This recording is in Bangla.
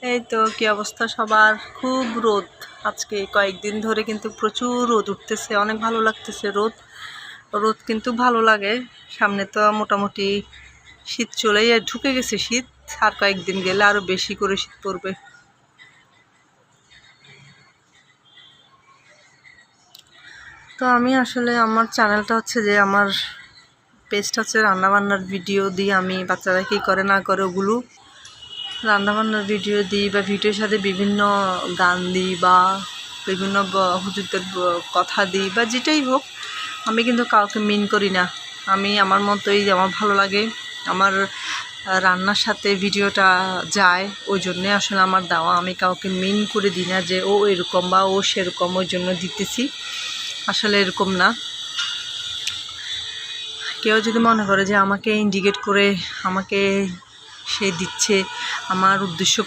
এই তো কি অবস্থা সবার, খুব রোদ আজকে কয়েকদিন ধরে, কিন্তু প্রচুর রোদ উঠতেছে, অনেক ভালো লাগতেছে। রোদ কিন্তু ভালো লাগে। সামনে তো মোটামুটি শীত চলেই ঢুকে গেছে, শীত আর কয়েকদিন গেলে আরো বেশি করে শীত পড়বে। তো আমি আসলে আমার চ্যানেলটা হচ্ছে যে আমার পেজটা হচ্ছে রান্নাবান্নার ভিডিও দিই আমি, বাচ্চারা কী করে না করে ওগুলো রান্নাবান্নার ভিডিও দিই, বা ভিডিওর সাথে বিভিন্ন গান দিই, বা বিভিন্ন হুজুরদের কথা দিই, বা যেটাই হোক। আমি কিন্তু কাউকে মিন করি না, আমি আমার মতোই, আমার ভালো লাগে আমার রান্নার সাথে ভিডিওটা যায়, ওই জন্যে আসলে আমার দেওয়া। আমি কাউকে মিন করে দিই না যে ও এরকম বা ও সেরকম ওই জন্য দিতেছি, আসলে এরকম না। কেউ যদি মনে করে যে আমাকে ইন্ডিকেট করে আমাকে সে দিচ্ছে, আমার উদ্দেশ্য